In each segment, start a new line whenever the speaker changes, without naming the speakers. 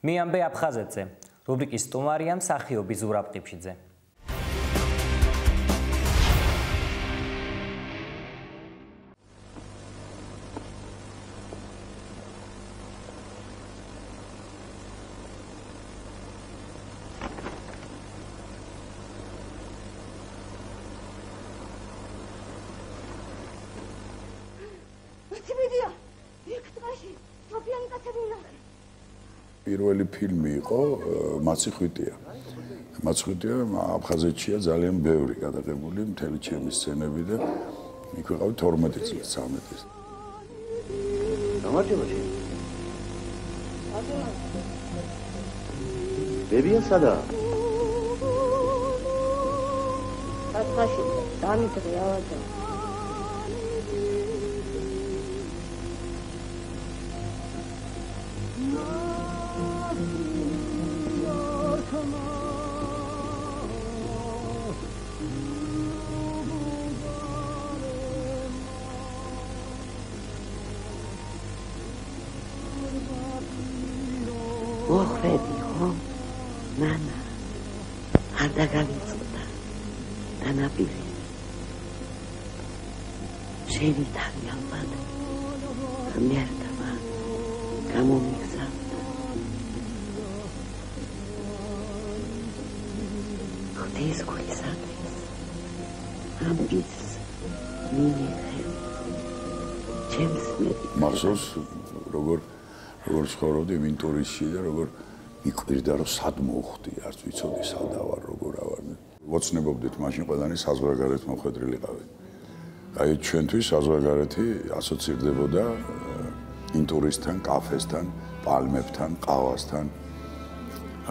მიამბე აფხაზეთზე. რუბრიკის სტუმარია მსახიობი ზურაბ ყიფშიძე.
პირველი ფილმი იყო მაცხვიტია. მაცხვიტია აფხაზეთშია ძალიან ბევრი გადაღებული მთელი ჩემი სცენები და იქ ვიყავი 12 წლის 13 წლის.
გამარჯობა. ბებია სადა?
აფხაზში დამიდრე ავადა.
მოხვედი ხო? ნანა არ დაგავიწყდა დანაპირე შენი თავი ალბათ მერტმა გამომიგზავნა ღვთის გულისათვის ამბიც მინიხე ჩემს
მახსოვს როგორ ცხოვრობდი მინტურისში და როგორ მიკვირდა რომ სად მოვხვდი არც ვიცოდი სადა ვარ როგორ ავარ ვოცნებობდით მაშინ ყველანი საზღვარგარეთ მოხვედრილი ყავით აი ჩვენთვის საზღვარგარეთი ასოცირდებოდა მინტურისთან კაფესთან პალმებთან ყავასთან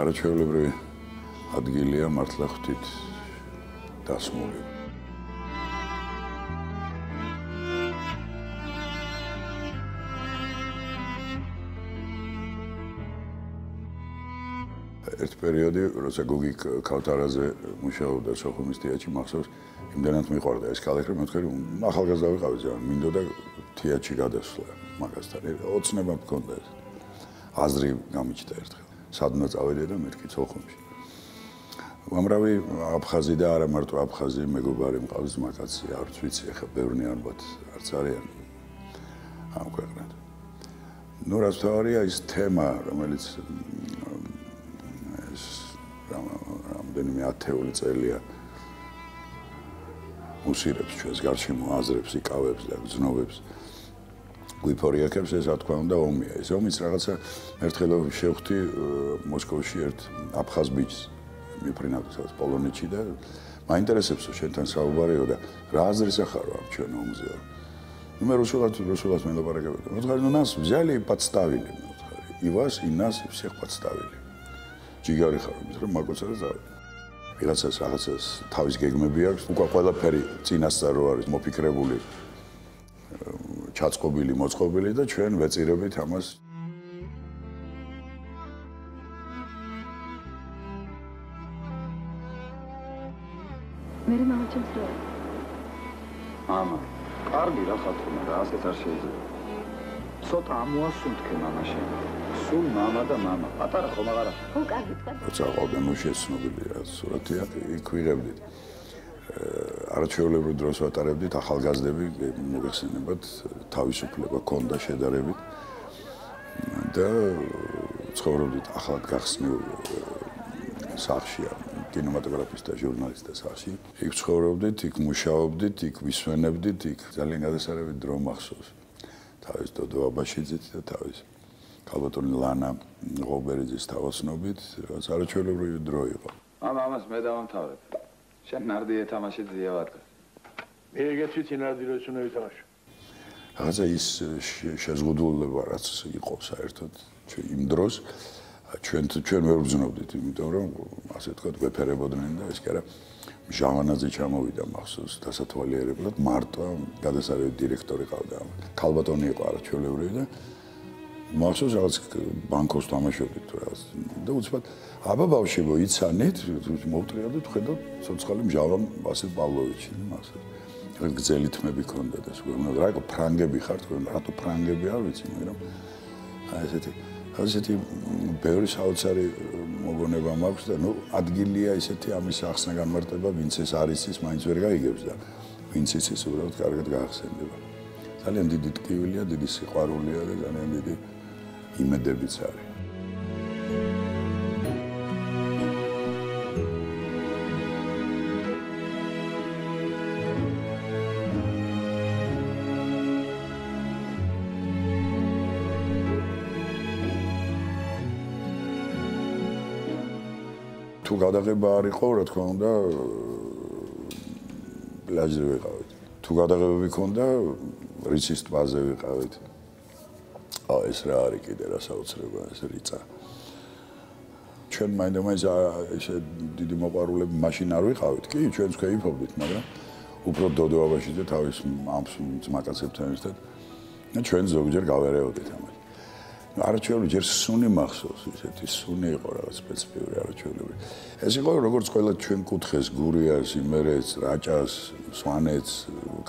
არაჩვეულებრივი ადგილია მართლა ხვდით დასმული ერთ პერიოდი, როცა გოგი ქავთარაზე მუშაობდა სოხუმის თეატრში, მახსოვს, იმდანაც მიყვარდა ეს ქალაქი, რომ მეთქი, ახალგაზრდა ვიყავი ძალიან, მინდოდა თეატრში გადასვლა მაგასთან. ოცნება მქონდა ეს. აზრი გამიჩნდა ერთხელ. სადღაც წავედი და მეთქი სოხუმში. უამრავი აფხაზი და არა მარტო აფხაზი, მეგობარი მყავს მაგაცი, არც ვიცი, ახლა ბევრნი ალბათ არც არიან ამ ქვეყნად. ნუ რაც თავარია ის თემა, რომელიც რამდენიმე ათეული წელია უსირებს ჩვენს გარშემო აზრებს, იკავებს და გრძნობებს. გვიფორიაქებს ეს რა თქმა უნდა ომია. ეს ომიც რაღაცა ერთხელ შევხვდი მოსკოვში ერთ აფხაზ ბიჭს მიფრინავდა სადაც პოლონეთში და მაინტერესებსო შენთან საუბარიო და რა აზრის ახარო ამ ჩვენ ომზე. ну мы русулат мелопаракებდა. მოთხარი ну нас взяли и подставили. მოთხარი и вас и нас и всех подставили. ჯიგარი ხარ იმის რომ მაგოცა და ზავი. ვიღაცას რაღაცას თავის გეგმები აქვს, უკვე ყველაფერი წინასწარ რო არის მოფიქრებული, ჩაწყობილი, მოწყობილი და ჩვენ ვეწირებით ამას.
მე მამა ჩემს რო.
მამა, კარგი რა ხათქმა რა, ასეც არ შეიძლება. ცოტა ამოასუნთქე მამაშენ. სულ მამა და მამა. პატარა ხომ აღარა.
ხო, კარგი თქვა.
როცა ყავდა ნუ შეცნობილი რა სურათია, იქ ვიღებდით. არაჩვეულებრივ დროს ვატარებდით ახალგაზრდები მოგეხსენებათ თავისუფლება ქონდა შედარებით და ცხოვრობდით ახლად გახსნილ სახლში კინემატოგრაფისტ და ჟურნალისტთა სახლში. იქ ცხოვრობდით, იქ მუშაობდით, იქ ვისვენებდით, იქ ძალიან გადასარევი დრო მახსოვს. თავის დოდო აბაშიძით და თავის ქალბატონი ლანა ღობერიძის თავოსნობით, რაც არაჩვეულებრივი დრო იყო.
ამას მე დავამთავრებ. შენ ნარდი ეთამაშე ძიავატკა.
მე ეგეც ვიცი ნარდი რო უნდა ვითამაშო.
რაღაცა ის შეზღუდულება რაც იყო საერთოდ იმ დროს ჩვენ ვერ ვგზნობდით, იმიტომ რომ ასე ვთქვათ, ვეფერებოდნენ და ეს კი არა ჟავანაძე ჩამოვიდა მახსოვს დასათვალიერებლად, მარტო გადასარევი დირექტორი ყავდა. ქალბატონი იყო არაჩვეულებრივი და მახსოვს რაღაც ბანკოს თამაშობდით თუ რაღაც და უცბად აბა ბავშვებო იცანით მოვტრიალდით ხედავთ ცოცხალი მჟავამ ვასილ პავლოვიჩი მახსოვს გრძელი თმები ქონდა და სხვა რა იყო ფრანგები ხართ რატო ფრანგები არ ვიცი მაგრამ აი ესეთი ასეთი ბევრი საოცარი მოგონება მაქვს და ადგილია ისეთი ამის ახსნა განმარტება, ვინც ეს არის ის მაინც ვერ გაიგებს და ვინც ის უბრალოდ კარგად გაახსენდება. ძალიან დიდი ტკივილია, დიდი სიყვარულია და ძალიან დიდი იმედებიც არის. თუ გადაღება არ იყო, რა თქმა უნდა, პლაჟზე ვიყავით. თუ გადაღებები ქონდა, რიცის ტბაზე ვიყავით. ეს რა არის კიდე რა საოცრება, ეს რიცა. ჩვენ მაინდა-მაინც ესე დიდი მოყვარულები მაშინ არ ვიყავით, კი, ჩვენც ვქეიფობდით, მაგრამ უფრო დოდო აბაშიძე თავის ძმაკაცებთან ერთად და ჩვენ ზოგჯერ გავერეოდით ამას. არაჩვეულებრივი ჯერ სუნი მახსოვს, ისეთი სუნი იყო რაღაც სპეციფიური არაჩვეულებრივი. ეს იყო როგორც ყველა ჩვენ კუთხეს, გურიას, იმერეთს, რაჭას, სვანეთს,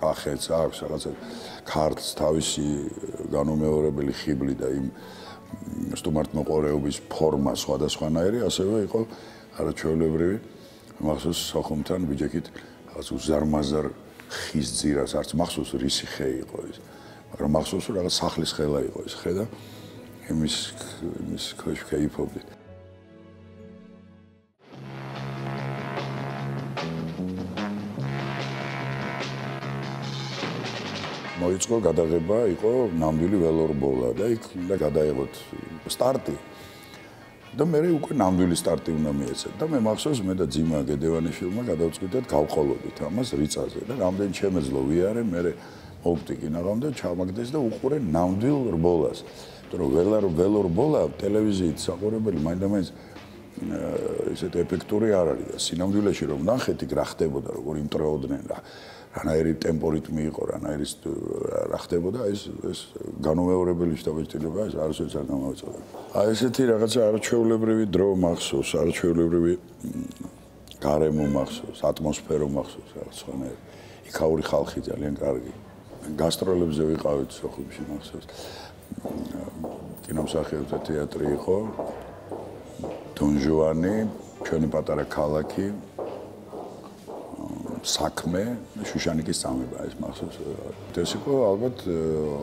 კახეთს აქვს რაღაცა ქართლს თავისი განუმეორებელი ხიბლი და იმ სტუმართმოყვარეობის ფორმა სხვადასხვანაირი, ასევე იყო არაჩვეულებრივი მახსოვს სოხუმთან ბიჯექით რაღაც უზარმაზარ ხის ძირას, არც მახსოვს რისი ხე იყო ის, მაგრამ მახსოვს რომ რაღაც სახლის ხელა იყო ეს ხე და იმის ქვეშ ვქეიფობდით. მოიწყო გადაღება, იყო ნამდვილი ველორბოლა და იქ უნდა გადაიღოთ სტარტი. და მე უკვე ნამდვილი სტარტი უნდა მიეცეთ და მე მახსოვს მე და ძიმა გედევანიშვილმა გადავწყვიტეთ გავყოლოდით ამას რიწაზე და რამდენი შემეძლო ვიარე, მე მოვტიკინაღამ და ჩამაგდეს და უყურე ნამდვილ რბოლას. რომ ველორბოლა ტელევიზიით საყურებელი მაინდა-მაინც ესეთ ეფექტური არ არის და სინამდვილეში რომ ნახეთ იქ რა ხდებოდა, როგორ იმტრეოდნენ რა. რანაირი ტემპორიტმი იყო, რანაირი რა ხდებოდა, ეს განუმეორებელი შთაბეჭდილება ეს არასოდეს არ გამოვეწოდა. აი ესეთი რაღაცა არაჩვეულებრივი დრო მახსოვს, არაჩვეულებრივი გარემო მახსოვს, ატმოსფერო მახსოვს რაღაც სხვანაირი. იქაური ხალხი ძალიან კარგი. გასტროლებზე ვიყავით სოხუმში მახსოვს. კინომსახიობთა თეატრი იყო, დონჟუანი, ჩვენი პატარა ქალაქი, საქმე, შუშანიკის წამება ეს მახსოვს. ეს იყო ალბათ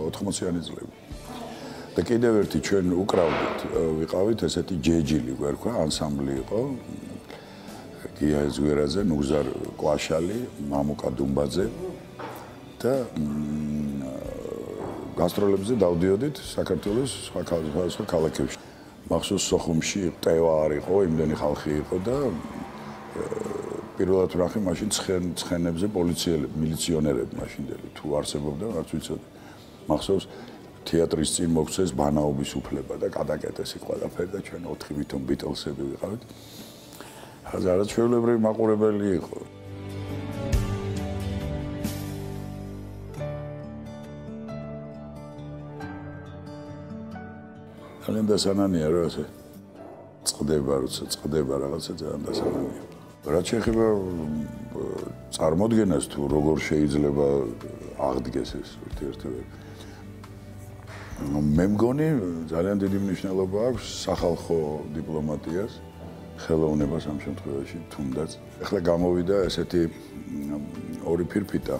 80-იანი წლები. და კიდევ ერთი ჩვენ უკრავდით, ვიყავით ესეთი ჯეჯილი გვერქვა, ანსამბლი იყო. გია ეზგვერაძე, ნუგზარ კვაშალი, მამუკა დუმბაძე და გასტროლებზე დავდიოდით საქართველოს სხვა ქალაქებში. მახსოვს სოხუმში ტევა არ იყო, იმდენი ხალხი იყო და პირველად ვნახე მაშინ ცხენებზე პოლიციელები, მილიციონერები მაშინდელი თუ არსებობდა, არც ვიცოდი. მახსოვს თეატრის წინ მოგვცეს ბანაობის უფლება და გადაკეტეს იქ ყველაფერი და ჩვენ 4 ვითომ ბიტლსები ვიყავით. არაჩვეულებრივი მაყურებელი იყო. ძალიან დასანანია რა ასე წყდება, როცა წყდება რაღაცა ძალიან დასანანია. რაც შეეხება წარმოდგენას თუ როგორ შეიძლება აღდგეს ეს ურთიერთობები. მე მგონი ძალიან დიდი მნიშვნელობა აქვს სახალხო დიპლომატიას, ხელოვნებას ამ შემთხვევაში თუნდაც. ახლა გამოვიდა ესეთი ორი ფირფიტა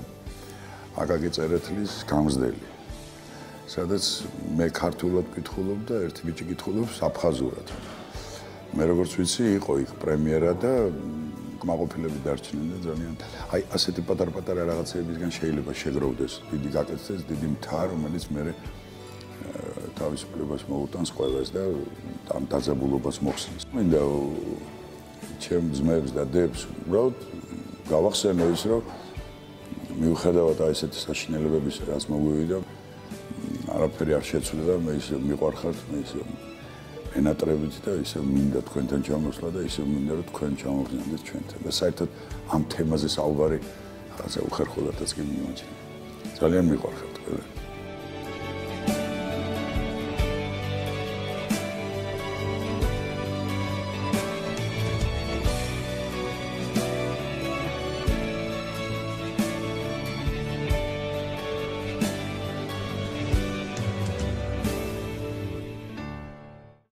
აკაკი წერეთლის გამზდელი. სადაც მე ქართულად ვკითხულობ და ერთი ბიჭი კითხულობს აფხაზურად. მე როგორც ვიცი, იყო იქ პრემიერა და კმაყოფილები დარჩნენ და ძალიან აი ასეთი პატარ-პატარა რაღაცეებისგან შეიძლება შეგროვდეს დიდი გაკეთდეს, დიდი მთა, რომელიც მე თავისუფლებას მოუტანს ყველას და ამ დაძაბულობას მოხსნის. მინდა ჩემ ძმებს და დებს უბრალოდ გავახსენო ის, რომ მიუხედავად აი ესეთი საშინელებების, რაც მოგვივიდა, არაფერი არ შეცვლა და მე ისე მიყვარხართ, მე ისე ენატრებით და ისე მინდა თქვენთან ჩამოსვლა და ისე მინდა რომ თქვენ ჩამოვგზავნეთ ჩვენთან და საერთოდ ამ თემაზე საუბარი რაღაცა უხერხულადაც კი მიმაჩნია. ძალიან მიყვარხართ ყველანი.